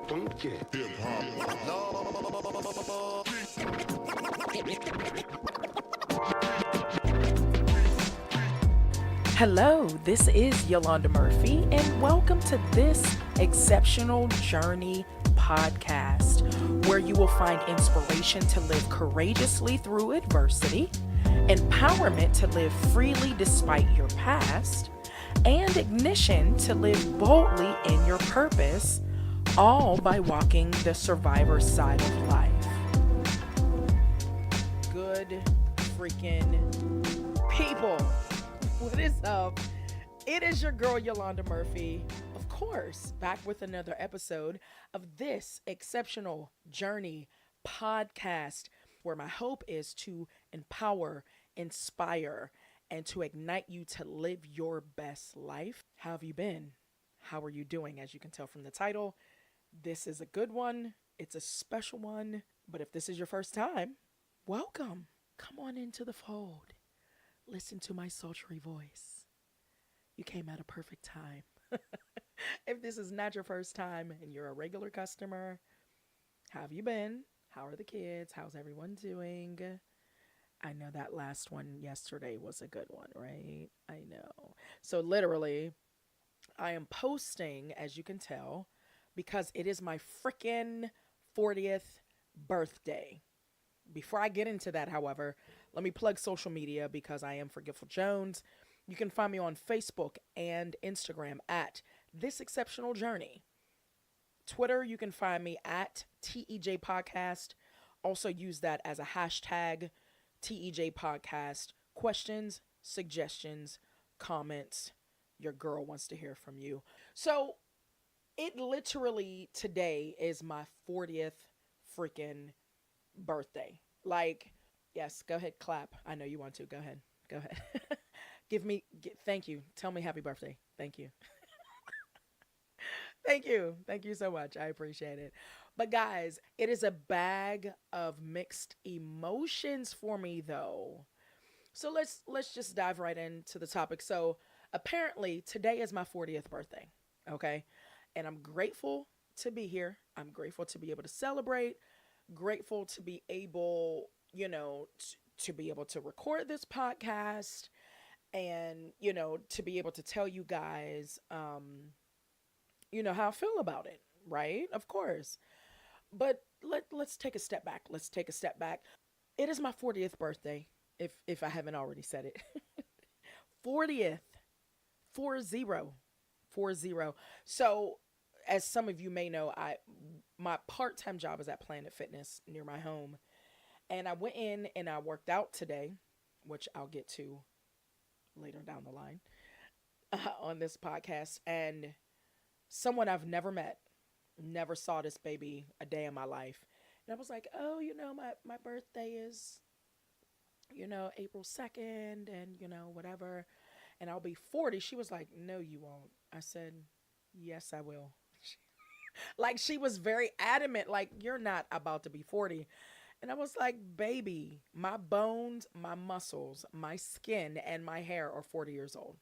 Funky. Hello, this is Yolanda Murphy, and welcome to this Exceptional Journey podcast, where you will find inspiration to live courageously through adversity, empowerment to live freely despite your past, and ignition to live boldly in your purpose, all by walking the survivor side of life. Good freaking people. What is up? It is your girl Yolanda Murphy, of course, back with another episode of this Exceptional Journey podcast, where my hope is to empower, inspire, and to ignite you to live your best life. How have you been? How are you doing? As you can tell from the title, this is a good one. It's a special one. But if this is your first time, welcome. Come on into the fold. Listen to my sultry voice. You came at a perfect time. If this is not your first time and you're a regular customer, how have you been? How are the kids? How's everyone doing? I know that last one yesterday was a good one, right? I know. So literally, I am posting, as you can tell, because it is my freaking 40th birthday. Before I get into that, however, let me plug social media because I am Forgetful Jones. You can find me on Facebook and Instagram at This Exceptional Journey. Twitter, you can find me at TEJ Podcast. Also use that as a hashtag, TEJ Podcast. Questions, suggestions, comments. Your girl wants to hear from you. So it literally today is my 40th freaking birthday. Like, yes, go ahead, clap. I know you want to. Go ahead. Thank you. Tell me happy birthday. Thank you. Thank you. Thank you so much. I appreciate it. But guys, it is a bag of mixed emotions for me though. So let's just dive right into the topic. So apparently today is my 40th birthday. Okay. And I'm grateful to be here. I'm grateful to be able to celebrate. Grateful to be able, to be able to record this podcast and, to be able to tell you guys, how I feel about it, right? Of course. But let's take a step back. Let's take a step back. It is my 40th birthday, if I haven't already said it. 40th. 40. 40. So as some of you may know, my part-time job is at Planet Fitness near my home. And I went in and I worked out today, which I'll get to later down the line on this podcast. And someone I've never met, never saw this baby a day in my life. And I was like, oh, my birthday is, April 2nd and, whatever. And I'll be 40. She was like, no, you won't. I said, yes, I will. Like, she was very adamant, like, you're not about to be 40. And I was like, baby, my bones, my muscles, my skin, and my hair are 40 years old.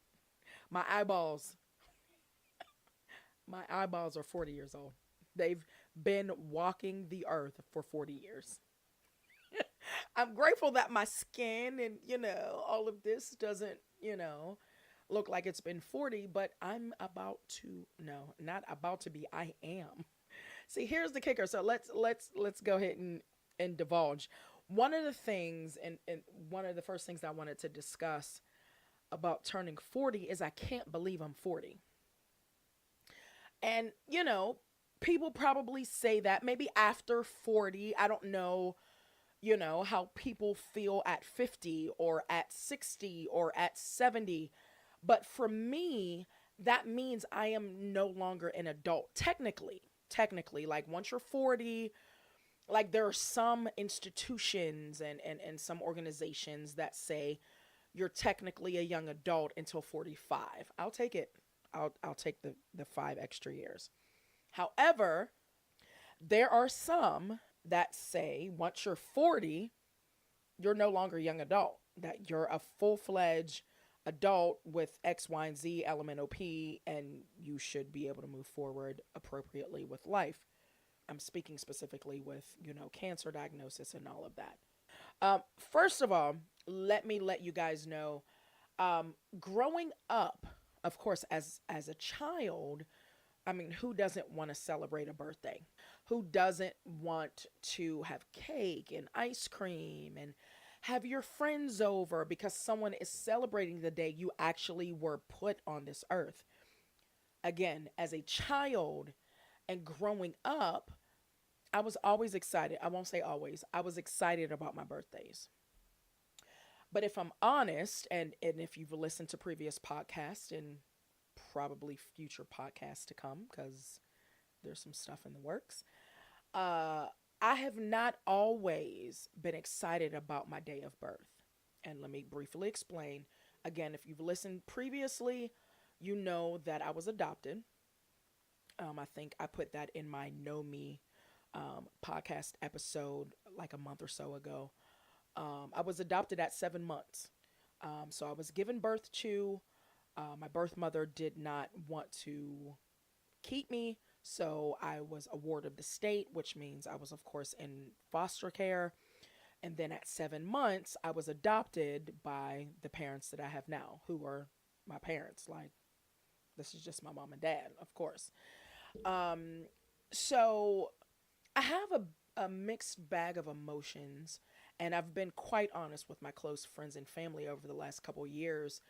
My eyeballs are 40 years old. They've been walking the earth for 40 years. I'm grateful that my skin and, all of this doesn't, look like it's been 40, but I'm about to, no, not about to be, I am. See, here's the kicker. So let's go ahead and divulge. One of the things, and one of the first things I wanted to discuss about turning 40 is I can't believe I'm 40. And, people probably say that maybe after 40, I don't know, how people feel at 50 or at 60 or at 70. But for me, that means I am no longer an adult. Technically, like once you're 40, like there are some institutions and some organizations that say you're technically a young adult until 45. I'll take it. I'll take the 5 extra years. However, there are some that say once you're 40, you're no longer a young adult, that you're a full-fledged adult with X, Y, and Z, elemental P, and you should be able to move forward appropriately with life. I'm speaking specifically with, cancer diagnosis and all of that. First of all, let you guys know, growing up, of course, as a child, I mean, who doesn't want to celebrate a birthday? Who doesn't want to have cake and ice cream and have your friends over because someone is celebrating the day you actually were put on this earth? Again, as a child and growing up, I was always excited. I won't say always. I was excited about my birthdays. But if I'm honest, and if you've listened to previous podcasts and probably future podcasts to come, because there's some stuff in the works, uh, I have not always been excited about my day of birth. And let me briefly explain. Again, if you've listened previously, you know that I was adopted. I think I put that in my Know Me podcast episode like a month or so ago. I was adopted at 7 months. So I was given birth to. My birth mother did not want to keep me. So I was a ward of the state, which means I was, of course, in foster care. And then at 7 months, I was adopted by the parents that I have now, who are my parents. Like, this is just my mom and dad, of course. Um, so I have a mixed bag of emotions, and I've been quite honest with my close friends and family over the last couple years,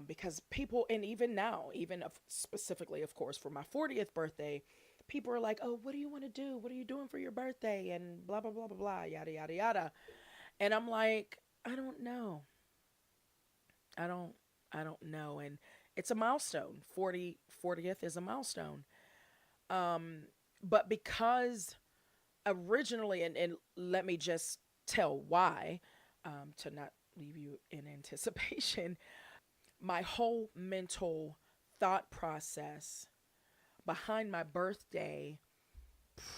because people, and even now, even specifically, of course, for my 40th birthday, people are like, "Oh, what do you want to do? What are you doing for your birthday?" And blah blah blah blah blah, yada yada yada. And I'm like, I don't know. I don't. I don't know. And it's a milestone. 40th is a milestone. Um, but because originally, and let me just tell why, to not leave you in anticipation. My whole mental thought process behind my birthday,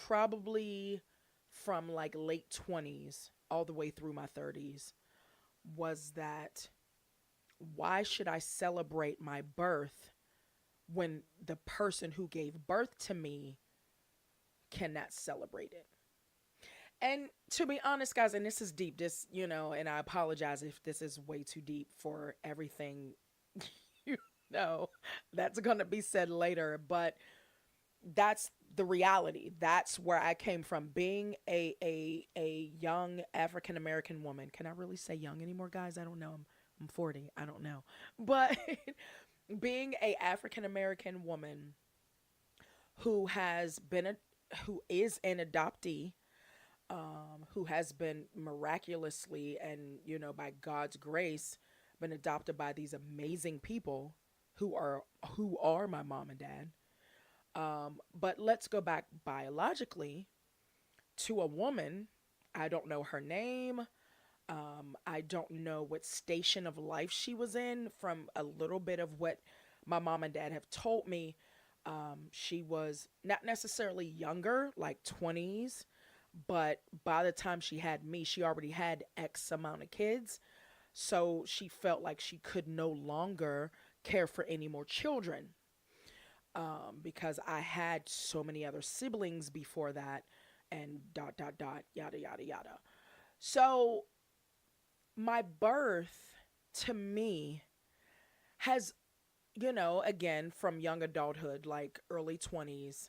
probably from like late 20s all the way through my 30s, was that why should I celebrate my birth when the person who gave birth to me cannot celebrate it? And to be honest, guys, and this is deep, and I apologize if this is way too deep for everything, you know, that's going to be said later, but that's the reality. That's where I came from. Being a young African American woman. Can I really say young anymore, guys? I don't know. I'm 40. I don't know. But being a African American woman who has been a who is an adoptee, who has been miraculously and by God's grace been adopted by these amazing people who are my mom and dad. But let's go back biologically to a woman. I don't know her name. I don't know what station of life she was in. From a little bit of what my mom and dad have told me, she was not necessarily younger, like 20s, but by the time she had me, she already had X amount of kids. So she felt like she could no longer care for any more children, because I had so many other siblings before that, and dot, dot, dot, yada, yada, yada. So my birth to me has, again, from young adulthood, like early 20s,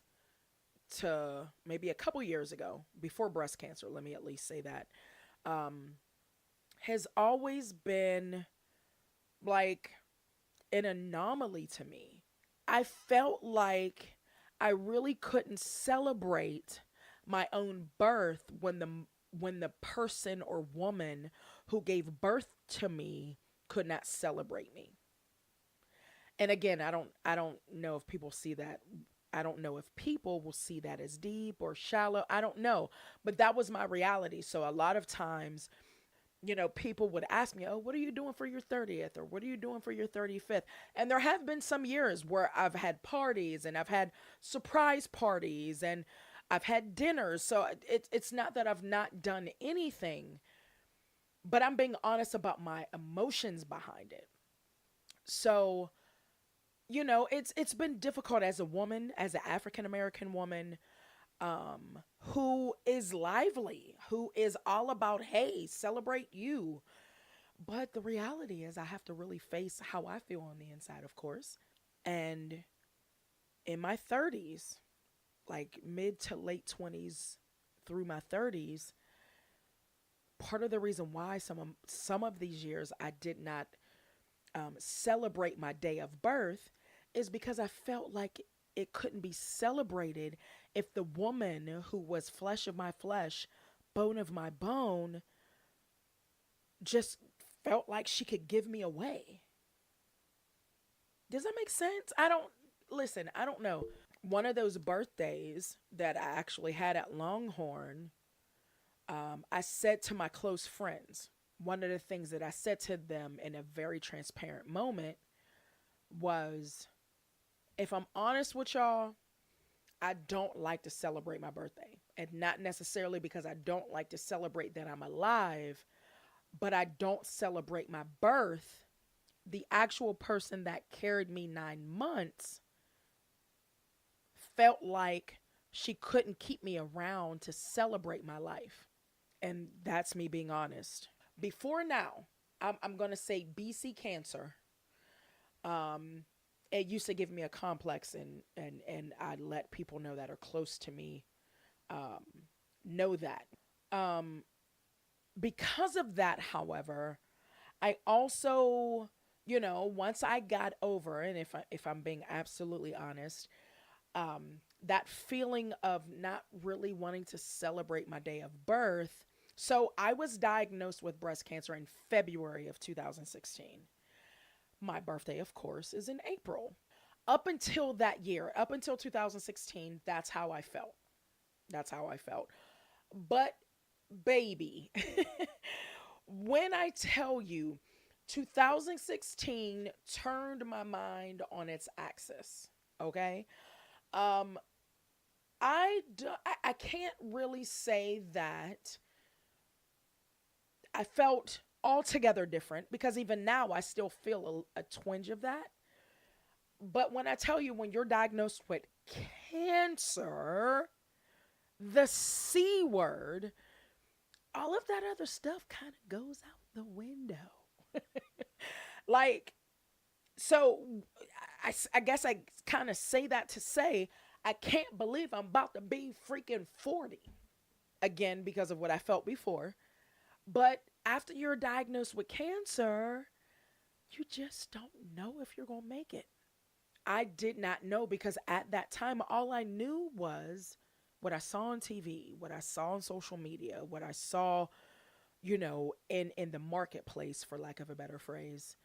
to maybe a couple years ago, before breast cancer, let me at least say that, um, has always been like an anomaly to me. I felt like I really couldn't celebrate my own birth when the person or woman who gave birth to me could not celebrate me. And again, I don't know if people see that. I don't know if people will see that as deep or shallow. I don't know. But that was my reality. So a lot of times, people would ask me, "Oh, what are you doing for your 30th? Or what are you doing for your 35th?" And there have been some years where I've had parties, and I've had surprise parties, and I've had dinners. So it's not that I've not done anything, but I'm being honest about my emotions behind it. So, it's been difficult as a woman, as an African American woman, who is lively, who is all about, hey, celebrate you. But the reality is, I have to really face how I feel on the inside, of course. And in my 30s, like mid to late 20s through my 30s, part of the reason why some of these years I did not celebrate my day of birth is because I felt like it couldn't be celebrated if the woman who was flesh of my flesh, bone of my bone, just felt like she could give me away. Does that make sense? I don't know. One of those birthdays that I actually had at Longhorn, I said to my close friends, one of the things that I said to them in a very transparent moment was, if I'm honest with y'all, I don't like to celebrate my birthday. And not necessarily because I don't like to celebrate that I'm alive, but I don't celebrate my birth. The actual person that carried me 9 months felt like she couldn't keep me around to celebrate my life. And that's me being honest. Before now, I'm going to say BC cancer. Um, it used to give me a complex, and I let people know that are close to me um, know that. Um, because of that, however, I also, once I got over, and if I'm being absolutely honest, that feeling of not really wanting to celebrate my day of birth. So I was diagnosed with breast cancer in February of 2016. My birthday, of course, is in April. Up until that year, up until 2016, that's how I felt. That's how I felt. But, baby, when I tell you 2016 turned my mind on its axis, okay? Um, I can't really say that I felt altogether different because even now I still feel a twinge of that. But when I tell you, when you're diagnosed with cancer, the C word, all of that other stuff kind of goes out the window. Like, so I guess I kind of say that to say I can't believe I'm about to be freaking 40 again because of what I felt before. But after you're diagnosed with cancer, you just don't know if you're going to make it. I did not know because at that time, all I knew was what I saw on TV, what I saw on social media, what I saw, in the marketplace, for lack of a better phrase.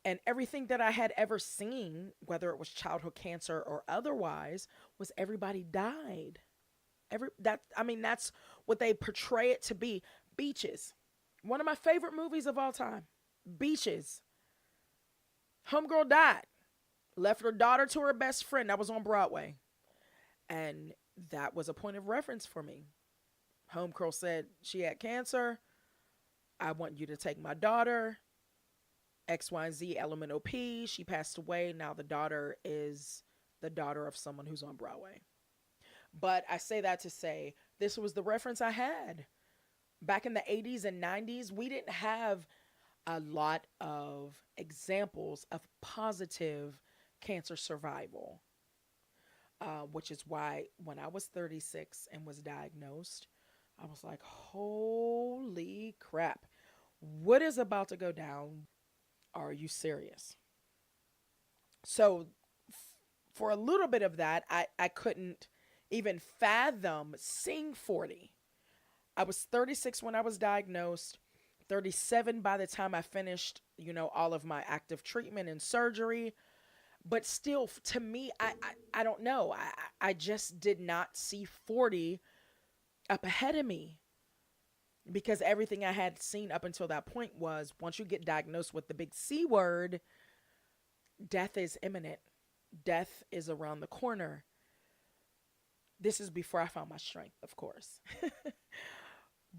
And everything that I had ever seen, whether it was childhood cancer or otherwise, was everybody died. That's what they portray it to be. Beaches. One of my favorite movies of all time. Beaches. Homegirl died. Left her daughter to her best friend. That was on Broadway. And that was a point of reference for me. Homegirl said she had cancer. I want you to take my daughter. X, Y, and Z, elemental P. She passed away. Now the daughter is the daughter of someone who's on Broadway. But I say that to say this was the reference I had. Back in the 80s and 90s, we didn't have a lot of examples of positive cancer survival, which is why when I was 36 and was diagnosed, I was like, holy crap, what is about to go down? Are you serious? So, for a little bit of that, I couldn't even fathom seeing 40. I was 36 when I was diagnosed, 37 by the time I finished, all of my active treatment and surgery. But still, to me, I don't know. I just did not see 40 up ahead of me because everything I had seen up until that point was once you get diagnosed with the big C word, death is imminent. Death is around the corner. This is before I found my strength, of course.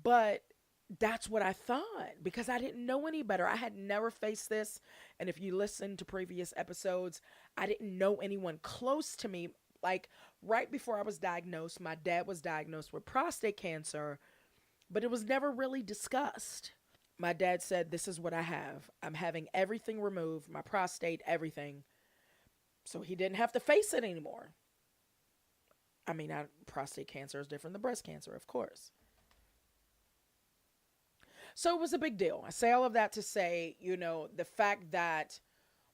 But That's what I thought because I didn't know any better. I had never faced this. And if you listen to previous episodes, I didn't know anyone close to me. Like right before I was diagnosed, my dad was diagnosed with prostate cancer, but it was never really discussed. My dad said, "This is what I have. I'm having everything removed, my prostate, everything." So he didn't have to face it anymore. I mean, prostate cancer is different than breast cancer, of course. So it was a big deal. I say all of that to say, the fact that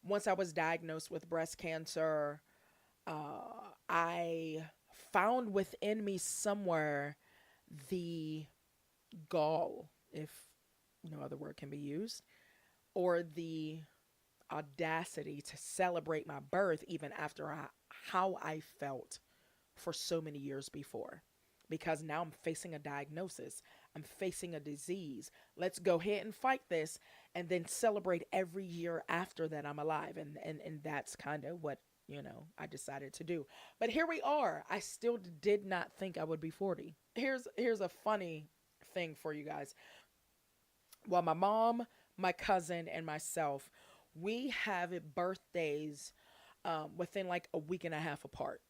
once I was diagnosed with breast cancer, I found within me somewhere the gall, if no other word can be used, or the audacity to celebrate my birth even after how I felt for so many years before. Because now I'm facing a diagnosis, I'm facing a disease. Let's go ahead and fight this and then celebrate every year after that I'm alive. And that's kind of what, I decided to do. But here we are. I still did not think I would be 40. Here's a funny thing for you guys. Well, my mom, my cousin, and myself, we have birthdays within like a week and a half apart.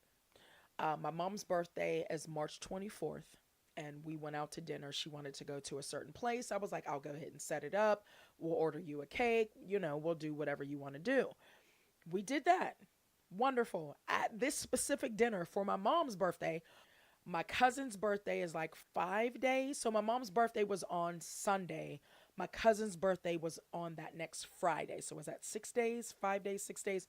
My mom's birthday is March 24th, and we went out to dinner. She wanted to go to a certain place. I was like, I'll go ahead and set it up. We'll order you a cake. We'll do whatever you want to do. We did that. Wonderful. At this specific dinner for my mom's birthday, my cousin's birthday is like 5 days. So my mom's birthday was on Sunday. My cousin's birthday was on that next Friday. So was that 6 days, 5 days, 6 days?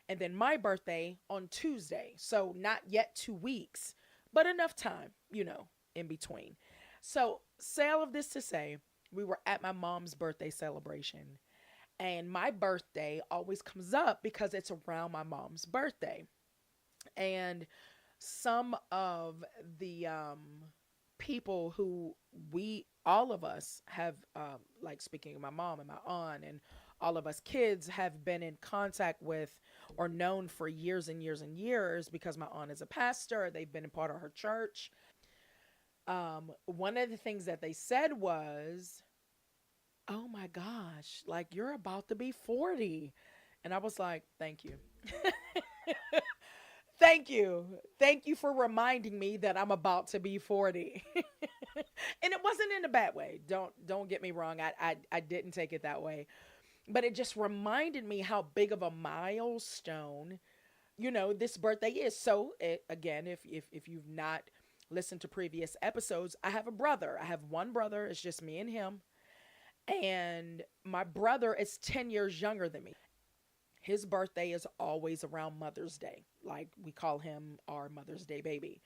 And then my birthday on Tuesday. So not yet 2 weeks, but enough time, in between. So, say all of this to say, we were at my mom's birthday celebration. And my birthday always comes up because it's around my mom's birthday. And some of the people who all of us have, like speaking of my mom and my aunt and all of us kids have been in contact with or known for years and years and years because my aunt is a pastor. They've been a part of her church. One of the things that they said was, "Oh my gosh, like you're about to be 40." And I was like, "Thank you." Thank you. Thank you for reminding me that I'm about to be 40. And it wasn't in a bad way. Don't get me wrong. I didn't take it that way. But it just reminded me how big of a milestone, this birthday is. So again, if you've not listened to previous episodes, I have a brother. I have one brother. It's just me and him. And my brother is 10 years younger than me. His birthday is always around Mother's Day. Like we call him our Mother's Day baby.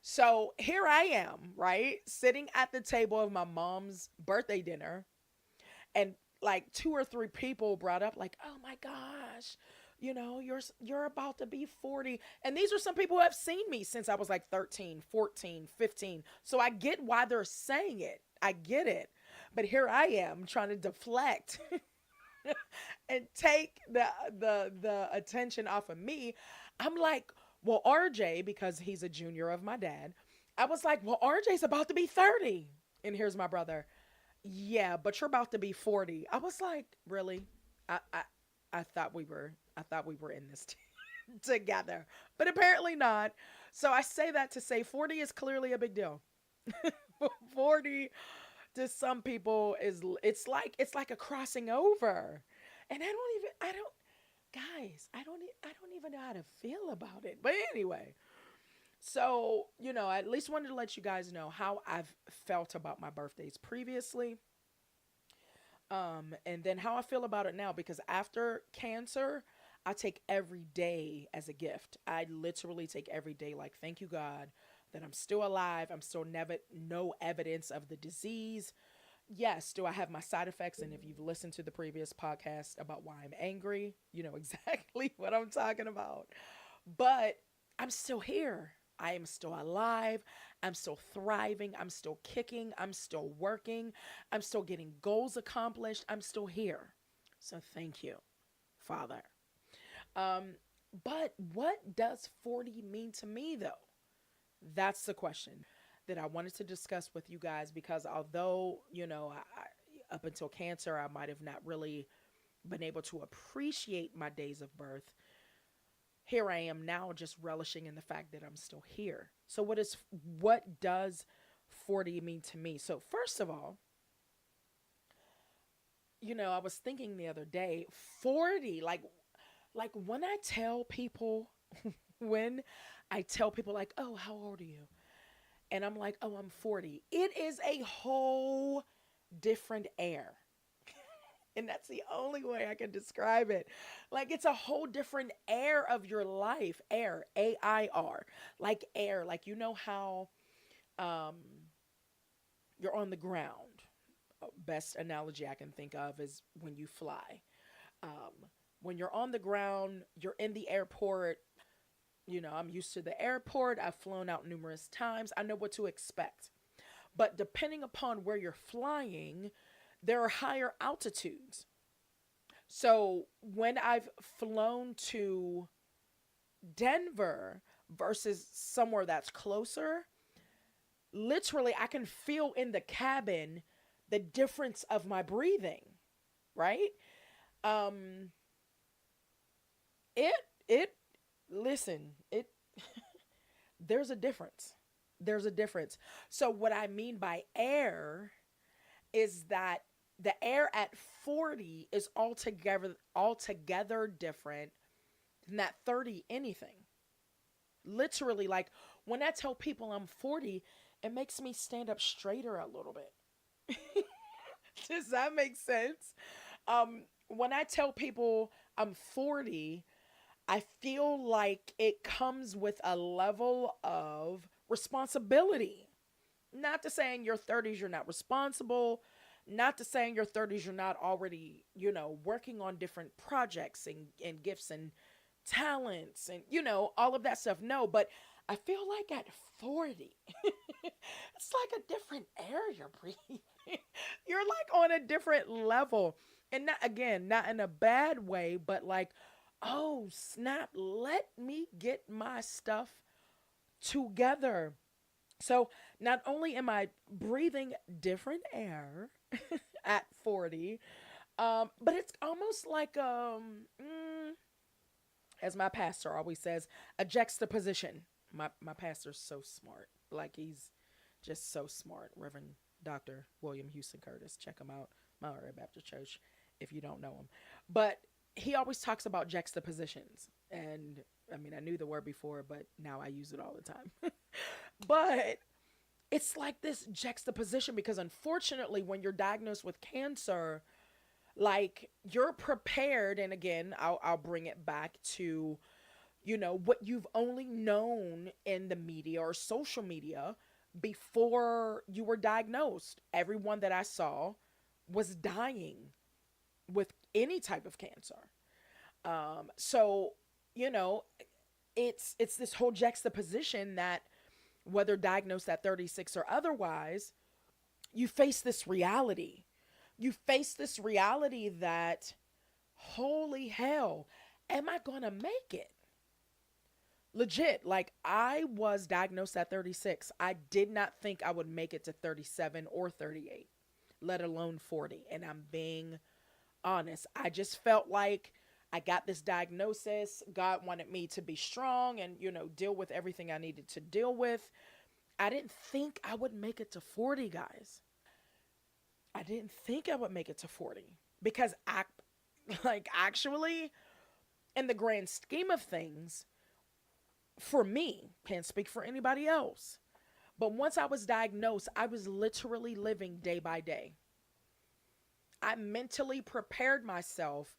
So here I am, right? Sitting at the table of my mom's birthday dinner, and like two or three people brought up like, "Oh my gosh, you're about to be 40." And these are some people who have seen me since I was like 13, 14, 15. So I get why they're saying it. I get it. But here I am trying to deflect and take the attention off of me. I'm like, "Well, RJ, because he's a junior of my dad, I was like, "Well, RJ's about to be 30." And here's my brother, "Yeah, but you're about to be 40." I was like, "Really?" I thought we were in this together, but apparently not. So I say that to say 40 is clearly a big deal. 40 to some people it's like a crossing over. And I don't guys, I don't even know how to feel about it. But anyway, so, I at least wanted to let you guys know how I've felt about my birthdays previously. And then how I feel about it now, because after cancer, I take every day as a gift. I literally take every day like, "Thank you, God, that I'm still alive. I'm still never no evidence of the disease." Yes, do I have my side effects? And if you've listened to the previous podcast about why I'm angry, you know exactly what I'm talking about. But I'm still here. I am still alive. I'm still thriving. I'm still kicking. I'm still working. I'm still getting goals accomplished. I'm still here. So thank you, Father. Um, but what does 40 mean to me, though? That's the question. that I wanted to discuss with you guys because although, up until cancer, I might have not really been able to appreciate my days of birth. Here I am now just relishing in the fact that I'm still here. So what does 40 mean to me? So first of all, I was thinking the other day, 40, like when I tell people when I tell people like, "Oh, how old are you?" and I'm like, "Oh, I'm 40." It is a whole different air. And that's the only way I can describe it. Like it's a whole different air of your life. Air, AIR. Like air, like how um you're on the ground. Best analogy I can think of is when you fly. When you're on the ground, you're in the airport. I'm used to the airport. I've flown out numerous times. I know what to expect. But depending upon where you're flying, there are higher altitudes. So when I've flown to Denver versus somewhere that's closer, literally I can feel in the cabin the difference of my breathing, right? Um it it listen, it there's a difference. There's a difference. So what I mean by air is that the air at 40 is altogether different than that 30 anything. Literally, like when I tell people I'm 40, it makes me stand up straighter a little bit. Does that make sense? When I tell people I'm 40, I feel like it comes with a level of responsibility. Not to say in your 30s you're not responsible, not to say in your 30s you're not already, working on different projects and gifts and talents and, all of that stuff. No, but I feel like at 40, it's like a different air you're breathing. You're like on a different level. And not, again, not in a bad way, but like, oh, snap, let me get my stuff together. So not only am I breathing different air at 40, but it's almost like as my pastor always says, a juxtaposition. My pastor's so smart. Like he's just so smart. Reverend Dr. William Houston Curtis. Check him out. Mount Airy Baptist Church if you don't know him. But he always talks about juxtapositions. And I mean, I knew the word before, but now I use it all the time. But it's like this juxtaposition because unfortunately, when you're diagnosed with cancer, like you're prepared. And again, I'll bring it back to, what you've only known in the media or social media before you were diagnosed. Everyone that I saw was dying with any type of cancer. So, you know, it's this whole juxtaposition that whether diagnosed at 36 or otherwise, you face this reality. You face this reality that, holy hell, am I going to make it? Legit, like I was diagnosed at 36. I did not think I would make it to 37 or 38, let alone 40. And I'm being honest. I just felt like I got this diagnosis. God wanted me to be strong and, deal with everything I needed to deal with. I didn't think I would make it to 40, guys. I didn't think I would make it to 40 because actually, in the grand scheme of things, for me, can't speak for anybody else. But once I was diagnosed, I was literally living day by day. I mentally prepared myself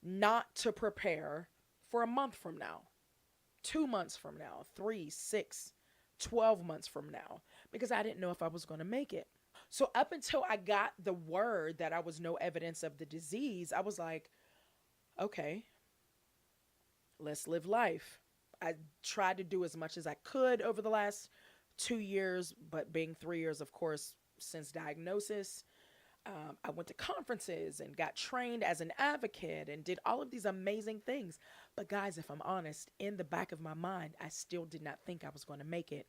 not to prepare for a month from now, 2 months from now, 3, 6, 12 months from now, because I didn't know if I was going to make it. So up until I got the word that I was no evidence of the disease, I was like, okay, let's live life. I tried to do as much as I could over the last 2 years, but being 3 years, of course, since diagnosis, I went to conferences and got trained as an advocate and did all of these amazing things. But guys, if I'm honest, in the back of my mind, I still did not think I was going to make it.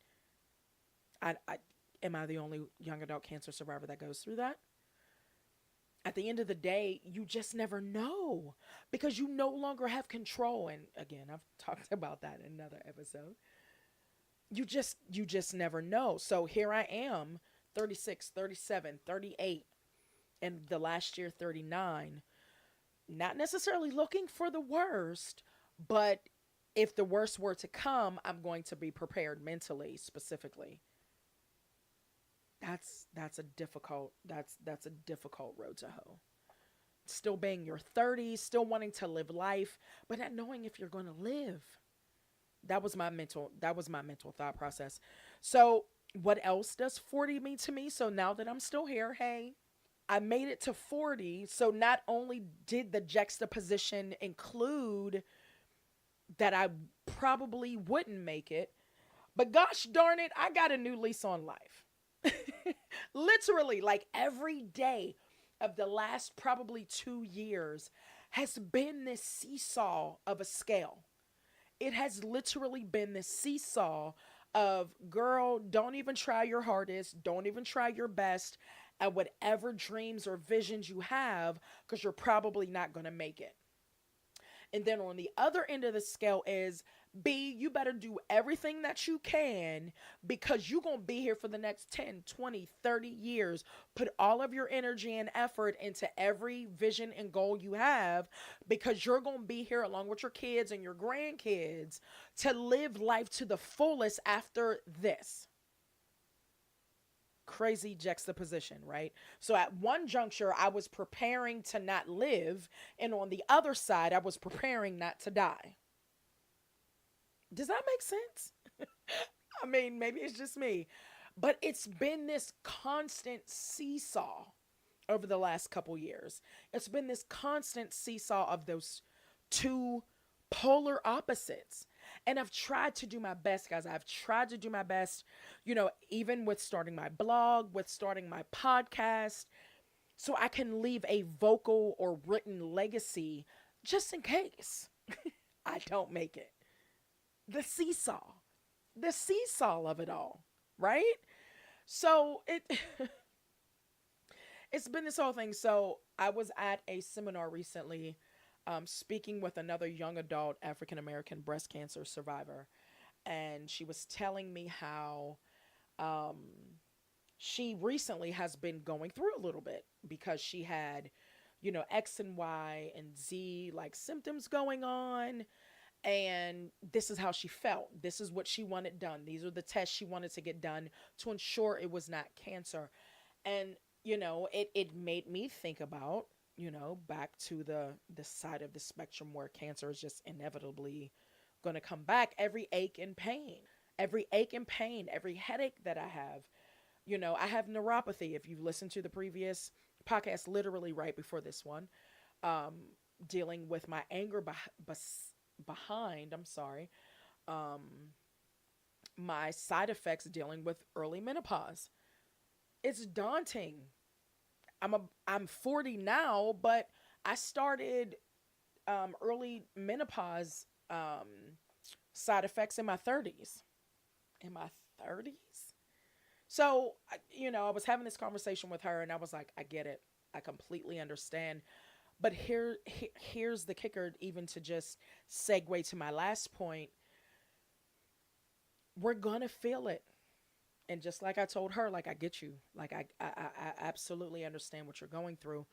I am I the only young adult cancer survivor that goes through that? At the end of the day, you just never know because you no longer have control. And again, I've talked about that in another episode. You just never know. So here I am, 36, 37, 38, and the last year 39, not necessarily looking for the worst, but if the worst were to come, I'm going to be prepared mentally, specifically. That's a difficult road to hoe. Still being your 30s, still wanting to live life, but not knowing if you're going to live. That was my mental thought process. So, what else does 40 mean to me? So now that I'm still here, hey, I made it to 40. So not only did the juxtaposition include that I probably wouldn't make it, but gosh darn it, I got a new lease on life. Literally, like every day of the last probably 2 years has been this seesaw of a scale. It has literally been this seesaw of, girl, don't even try your hardest, don't even try your best at whatever dreams or visions you have, because you're probably not going to make it. And then on the other end of the scale is, B, you better do everything that you can because you're going to be here for the next 10, 20, 30 years. Put all of your energy and effort into every vision and goal you have because you're going to be here along with your kids and your grandkids to live life to the fullest after this. Crazy juxtaposition, right? So at one juncture, I was preparing to not live, and on the other side, I was preparing not to die. Does that make sense? I mean, maybe it's just me, but it's been this constant seesaw over the last couple years. It's been this constant seesaw of those two polar opposites. And I've tried to do my best, guys. I've tried to do my best, even with starting my blog, with starting my podcast, so I can leave a vocal or written legacy just in case I don't make it. The seesaw, the seesaw of it all, right? So it's been this whole thing. So I was at a seminar recently, speaking with another young adult African American breast cancer survivor, and she was telling me how she recently has been going through a little bit because she had, X and Y and Z like symptoms going on. And this is how she felt. This is what she wanted done. These are the tests she wanted to get done to ensure it was not cancer. And, it made me think about, back to the side of the spectrum where cancer is just inevitably going to come back. Every ache and pain, every headache that I have, I have neuropathy. If you've listened to the previous podcast, literally right before this one, dealing with my anger behind, my side effects dealing with early menopause. It's daunting. I'm 40 now, but I started early menopause side effects in my 30s. In my 30s? So, I was having this conversation with her and I was like, I get it. I completely understand. But here's the kicker, even to just segue to my last point. We're going to feel it. And just like I told her, like, I get you. Like, I absolutely understand what you're going through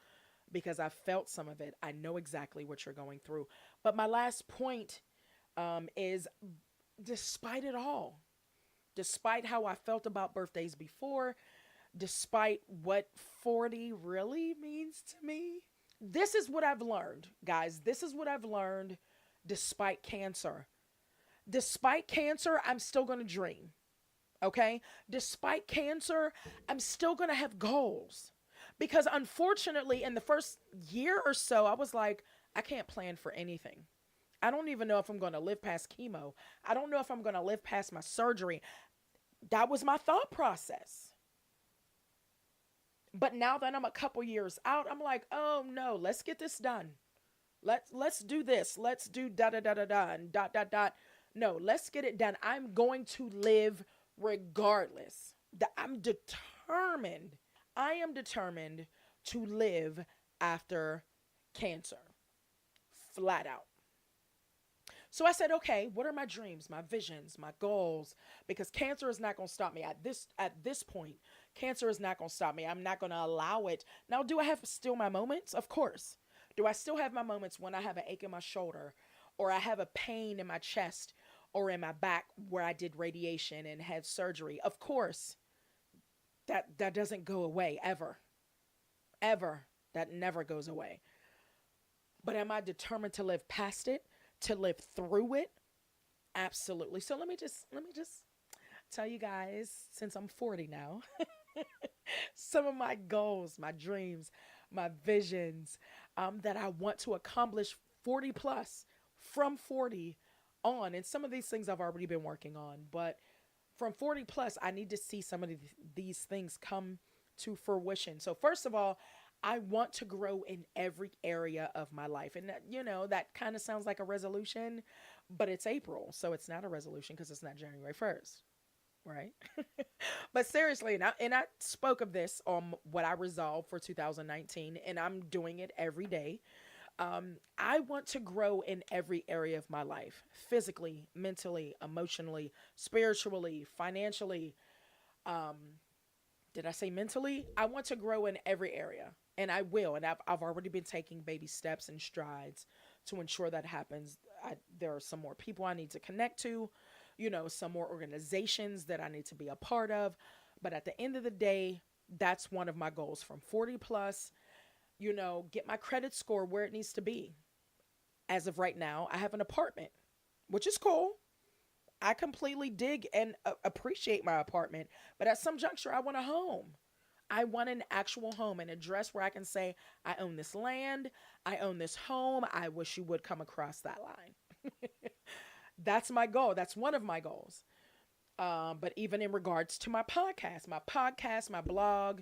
because I felt some of it. I know exactly what you're going through. But my last point is, despite it all, despite how I felt about birthdays before, despite what 40 really means to me, this is what I've learned, guys. This is what I've learned despite cancer. Despite cancer, I'm still going to dream. Okay? Despite cancer, I'm still going to have goals. Because unfortunately, in the first year or so, I was like, I can't plan for anything. I don't even know if I'm going to live past chemo. I don't know if I'm going to live past my surgery. That was my thought process. But now that I'm a couple years out, I'm like, oh no, let's get this done. Let's do this. Let's do da da da da da and dot dot dot. No, let's get it done. I'm going to live regardless. That I'm determined. I am determined to live after cancer, flat out. So I said, okay, what are my dreams, my visions, my goals? Because cancer is not going to stop me at this point. Cancer is not going to stop me. I'm not going to allow it. Now, do I have still my moments? Of course. Do I still have my moments when I have an ache in my shoulder, or I have a pain in my chest or in my back where I did radiation and had surgery? Of course. That doesn't go away ever. Ever. That never goes away. But am I determined to live past it, to live through it? Absolutely. So let me just tell you guys, since I'm 40 now, some of my goals, my dreams, my visions, that I want to accomplish 40 plus, from 40 on. And some of these things I've already been working on, but from 40 plus, I need to see some of these things come to fruition. So, first of all, I want to grow in every area of my life. And that kind of sounds like a resolution, but it's April. So it's not a resolution because it's not January 1st, right? But seriously, and I spoke of this on what I resolved for 2019, and I'm doing it every day. I want to grow in every area of my life: physically, mentally, emotionally, spiritually, financially. Um, did I say mentally? I want to grow in every area, and I will. And I've already been taking baby steps and strides to ensure that happens. There are some more people I need to connect to, some more organizations that I need to be a part of. But at the end of the day, that's one of my goals from 40 plus, get my credit score where it needs to be. As of right now, I have an apartment, which is cool. I completely dig and appreciate my apartment, but at some juncture, I want a home. I want an actual home, an address where I can say, I own this land, I own this home. I wish you would come across that line. That's my goal. That's one of my goals. But even in regards to my blog,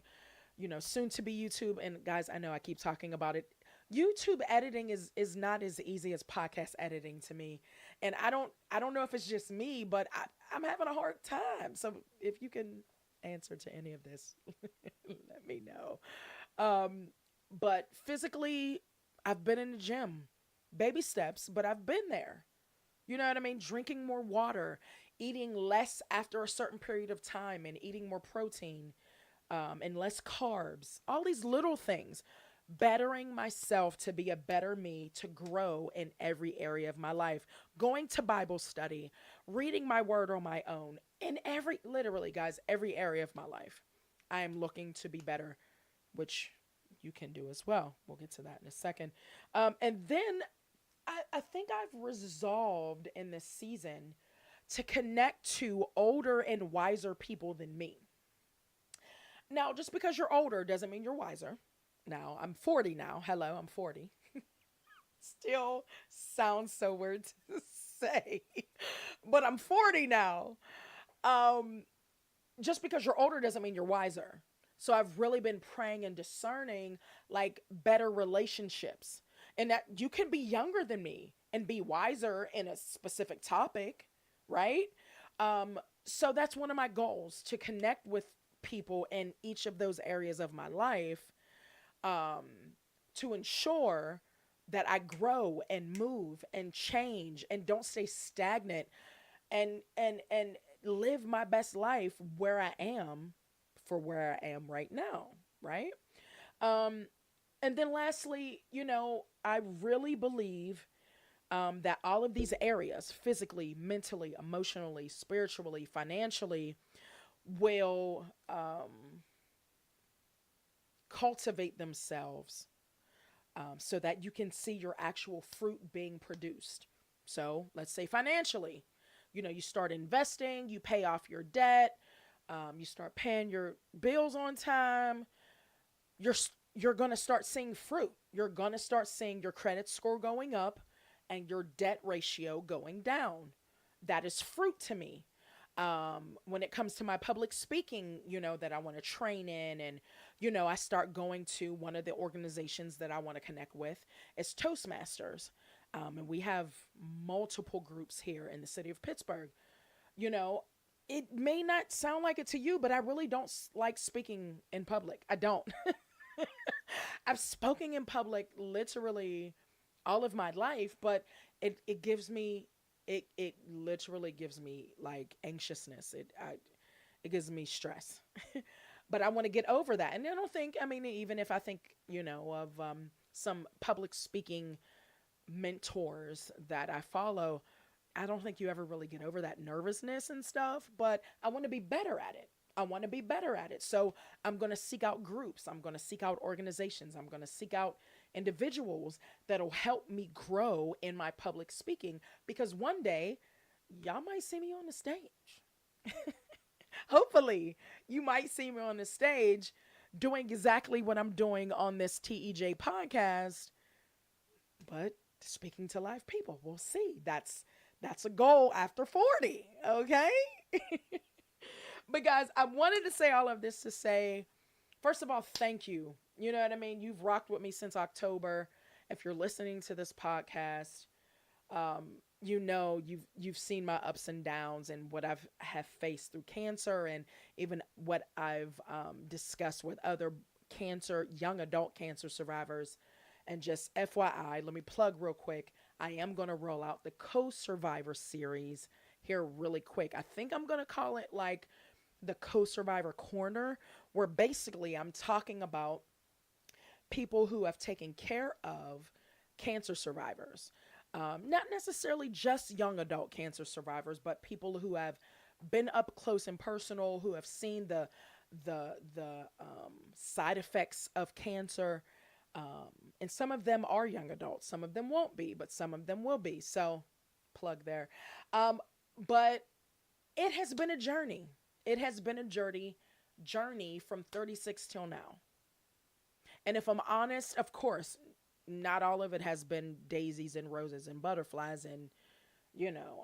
soon to be YouTube. And guys, I know I keep talking about it. YouTube editing is not as easy as podcast editing to me. And I don't know if it's just me, but I'm having a hard time. So if you can answer to any of this, let me know. But physically, I've been in the gym, baby steps, but I've been there. You know what I mean? Drinking more water, eating less after a certain period of time, and eating more protein, and less carbs. All these little things, bettering myself to be a better me, to grow in every area of my life, going to Bible study, reading my word on my own, in literally, guys, every area of my life. I am looking to be better, which you can do as well. We'll get to that in a second. And then I think I've resolved in this season to connect to older and wiser people than me. Now, just because you're older doesn't mean you're wiser. Now, I'm 40 now. Hello, I'm 40. Still sounds so weird to say, but I'm 40 now. Um, just because you're older doesn't mean you're wiser. So I've really been praying and discerning like better relationships, and that you can be younger than me and be wiser in a specific topic, right? So that's one of my goals, to connect with people in each of those areas of my life, um, to ensure that I grow and move and change and don't stay stagnant, and live my best life where I am, for where I am right now, right? Um, and then lastly, I really believe that all of these areas, physically, mentally, emotionally, spiritually, financially, will cultivate themselves, so that you can see your actual fruit being produced. So let's say financially, you start investing, you pay off your debt, you start paying your bills on time. You're you're going to start seeing fruit. You're going to start seeing your credit score going up and your debt ratio going down. That is fruit to me. When it comes to my public speaking, that I want to train in, and, I start going to one of the organizations that I want to connect with is Toastmasters. And we have multiple groups here in the city of Pittsburgh. You know, it may not sound like it to you, but I really don't like speaking in public. I don't. I've spoken in public literally all of my life, but it gives me it literally gives me like anxiousness. It gives me stress. But I want to get over that. And I don't think, I mean, even if I think, of some public speaking mentors that I follow, I don't think you ever really get over that nervousness and stuff, but I want to be better at it. I want to be better at it. So I'm going to seek out groups. I'm going to seek out organizations. I'm going to seek out individuals that'll help me grow in my public speaking, because one day y'all might see me on the stage. Hopefully, you might see me on the stage doing exactly what I'm doing on this TEJ podcast, but speaking to live people. We'll see. That's a goal after 40, okay? But guys, I wanted to say all of this to say, first of all, thank you. You know what I mean? You've rocked with me since October. If you're listening to this podcast, you've seen my ups and downs and what I've have faced through cancer, and even what I've discussed with other young adult cancer survivors. And just FYI, let me plug real quick. I am going to roll out the co-survivor series here really quick. I think I'm going to call it like the co-survivor corner, where basically I'm talking about people who have taken care of cancer survivors. Not necessarily just young adult cancer survivors, but people who have been up close and personal, who have seen the side effects of cancer. And some of them are young adults. Some of them won't be, but some of them will be. So plug there. But it has been a journey. It has been a journey from 36 till now. And if I'm honest, of course, not all of it has been daisies and roses and butterflies and,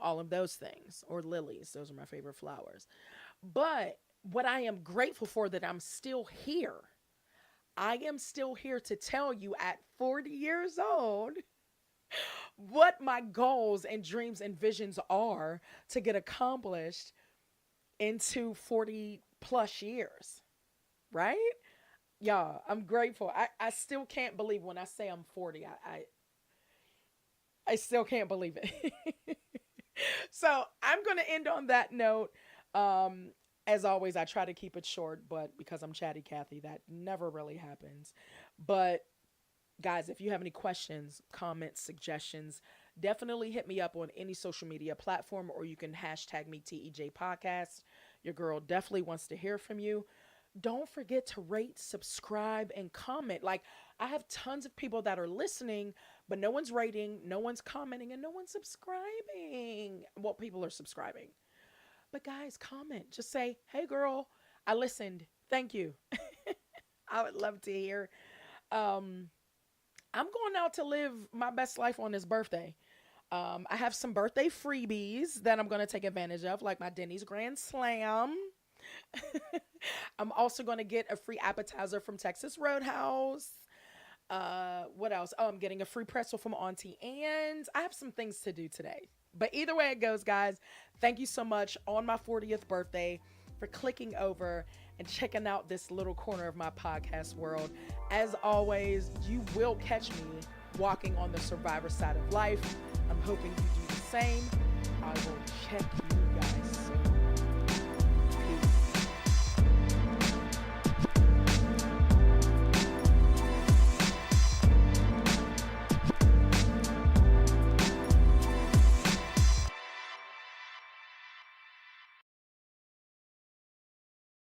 all of those things, or lilies. Those are my favorite flowers. But what I am grateful for, that I'm still here. I am still here to tell you at 40 years old what my goals and dreams and visions are to get accomplished into 40 plus years, right? Yeah, I'm grateful. I still can't believe when I say I'm 40. I still can't believe it. So I'm going to end on that note. As always, I try to keep it short, but because I'm Chatty Cathy, that never really happens. But guys, if you have any questions, comments, suggestions, definitely hit me up on any social media platform, or you can hashtag me TEJ Podcast. Your girl definitely wants to hear from you. Don't forget to rate, subscribe, and comment. Like, I have tons of people that are listening, but no one's rating, no one's commenting, and no one's subscribing. Well, people are subscribing. But guys, comment. Just say, hey, girl, I listened. Thank you. I would love to hear. I'm going out to live my best life on this birthday. I have some birthday freebies that I'm going to take advantage of, like my Denny's Grand Slam. I'm also going to get a free appetizer from Texas Roadhouse. What else? Oh, I'm getting a free pretzel from Auntie Anne's. I have some things to do today. But either way it goes, guys, thank you so much on my 40th birthday for clicking over and checking out this little corner of my podcast world. As always, you will catch me walking on the survivor side of life. I'm hoping you do the same. I will check